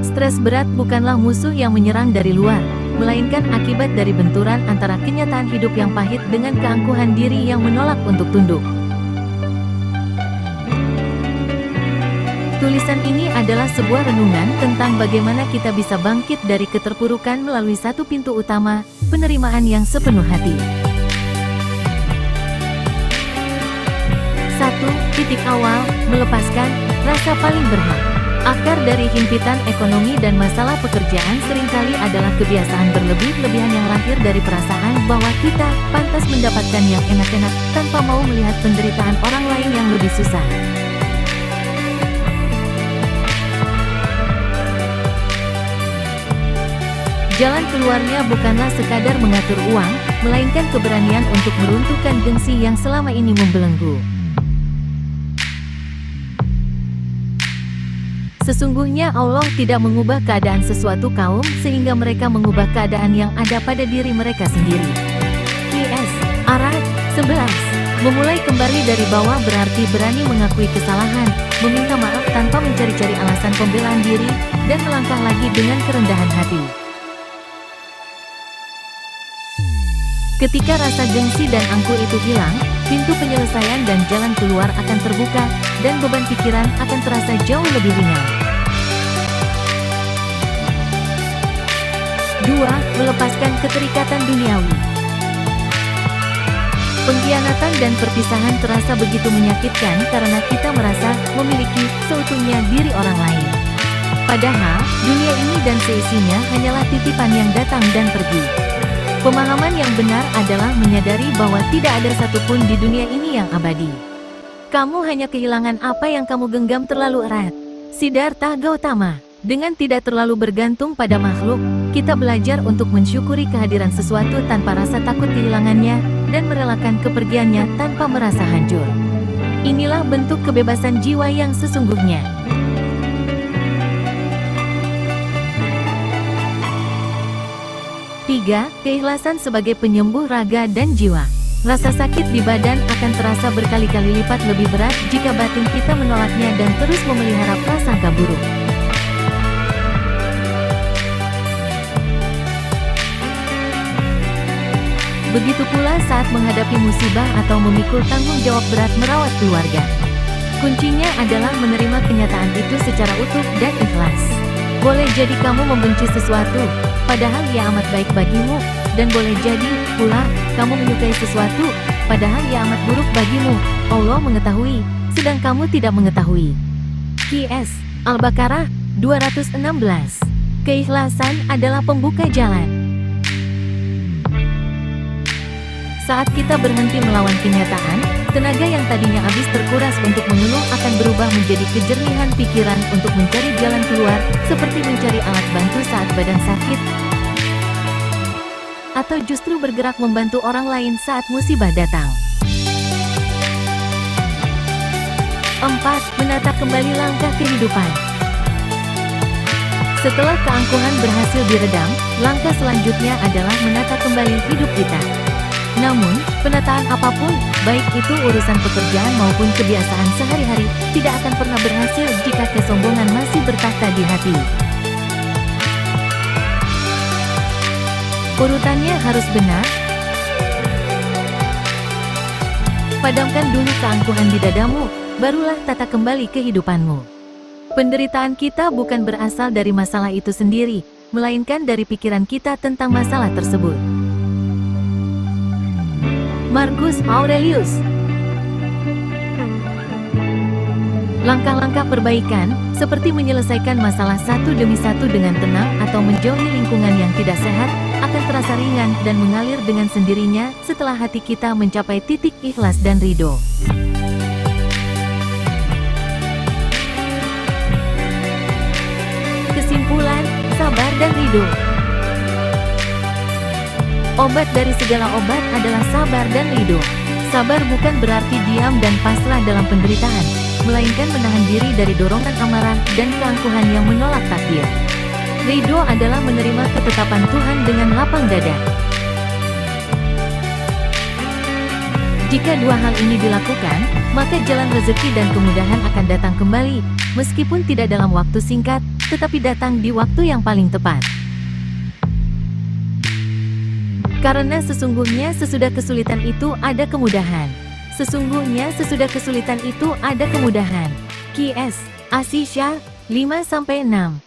Stres berat bukanlah musuh yang menyerang dari luar, melainkan akibat dari benturan antara kenyataan hidup yang pahit dengan keangkuhan diri yang menolak untuk tunduk. Tulisan ini adalah sebuah renungan tentang bagaimana kita bisa bangkit dari keterpurukan melalui satu pintu utama, penerimaan yang sepenuh hati. 1. Titik awal, melepaskan rasa paling berhak. Akar dari himpitan ekonomi dan masalah pekerjaan seringkali adalah kebiasaan berlebih-lebihan yang lahir dari perasaan bahwa kita pantas mendapatkan yang enak-enak tanpa mau melihat penderitaan orang lain yang lebih susah. Jalan keluarnya bukanlah sekadar mengatur uang, melainkan keberanian untuk meruntuhkan gengsi yang selama ini membelenggu. Sesungguhnya Allah tidak mengubah keadaan sesuatu kaum sehingga mereka mengubah keadaan yang ada pada diri mereka sendiri. PS. Arad 11. Memulai kembali dari bawah berarti berani mengakui kesalahan, meminta maaf tanpa mencari-cari alasan pembelaan diri, dan melangkah lagi dengan kerendahan hati. Ketika rasa gengsi dan angkuh itu hilang, pintu penyelesaian dan jalan keluar akan terbuka, dan beban pikiran akan terasa jauh lebih ringan. 2. Melepaskan keterikatan duniawi. Pengkhianatan dan perpisahan terasa begitu menyakitkan karena kita merasa memiliki seutuhnya diri orang lain. Padahal, dunia ini dan seisinya hanyalah titipan yang datang dan pergi. Pemahaman yang benar adalah menyadari bahwa tidak ada satupun di dunia ini yang abadi. Kamu hanya kehilangan apa yang kamu genggam terlalu erat. Siddhartha Gautama. Dengan tidak terlalu bergantung pada makhluk, kita belajar untuk mensyukuri kehadiran sesuatu tanpa rasa takut kehilangannya, dan merelakan kepergiannya tanpa merasa hancur. Inilah bentuk kebebasan jiwa yang sesungguhnya. 3. Keikhlasan sebagai penyembuh raga dan jiwa. Rasa sakit di badan akan terasa berkali-kali lipat lebih berat jika batin kita menolaknya dan terus memelihara prasangka buruk. Begitu pula saat menghadapi musibah atau memikul tanggung jawab berat merawat keluarga. Kuncinya adalah menerima kenyataan itu secara utuh dan ikhlas. Boleh jadi kamu membenci sesuatu, padahal ia amat baik bagimu, dan boleh jadi pula kamu menyukai sesuatu, padahal ia amat buruk bagimu. Allah mengetahui, sedang kamu tidak mengetahui. QS Al-Baqarah 216. Keikhlasan adalah pembuka jalan. Saat kita berhenti melawan kenyataan, tenaga yang tadinya habis terkuras untuk mengeluh akan berubah menjadi kejernihan pikiran untuk mencari jalan keluar, seperti mencari alat bantu saat badan sakit, atau justru bergerak membantu orang lain saat musibah datang. 4. Menata kembali langkah kehidupan. Setelah keangkuhan berhasil diredam, langkah selanjutnya adalah menata kembali hidup kita. Namun, penataan apapun, baik itu urusan pekerjaan maupun kebiasaan sehari-hari, tidak akan pernah berhasil jika kesombongan masih bertakhta di hati. Urutannya harus benar. Padamkan dulu keangkuhan di dadamu, barulah tata kembali kehidupanmu. Penderitaan kita bukan berasal dari masalah itu sendiri, melainkan dari pikiran kita tentang masalah tersebut. Marcus Aurelius. Langkah-langkah perbaikan, seperti menyelesaikan masalah satu demi satu dengan tenang atau menjauhi lingkungan yang tidak sehat, akan terasa ringan dan mengalir dengan sendirinya setelah hati kita mencapai titik ikhlas dan ridho. Kesimpulan, sabar dan ridho. Obat dari segala obat adalah sabar dan ridho. Sabar bukan berarti diam dan pasrah dalam penderitaan, melainkan menahan diri dari dorongan amarah dan keangkuhan yang menolak takdir. Ridho adalah menerima ketetapan Tuhan dengan lapang dada. Jika dua hal ini dilakukan, maka jalan rezeki dan kemudahan akan datang kembali, meskipun tidak dalam waktu singkat, tetapi datang di waktu yang paling tepat. Karena sesungguhnya sesudah kesulitan itu ada kemudahan. Sesungguhnya sesudah kesulitan itu ada kemudahan. Qs. Asisya 5-6